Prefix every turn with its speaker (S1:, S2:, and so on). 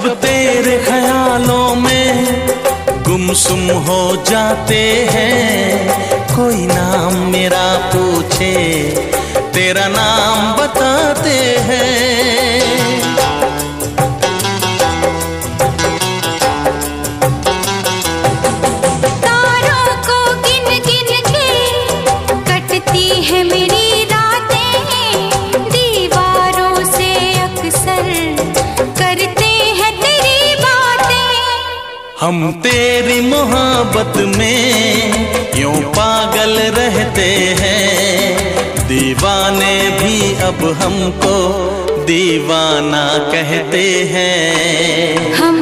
S1: जब तेरे ख्यालों में गुमसुम हो जाते हैं, कोई नाम मेरा पूछे तेरा नाम बताते हैं।
S2: तारों को गिन गिन के कटती है मेरी रातें, दीवारों से अक्सर करते हैं तेरी बातें।
S1: हम तेरी मोहब्बत में यूं पागल रहते हैं, दीवाने भी अब हमको दीवाना कहते हैं।
S2: हम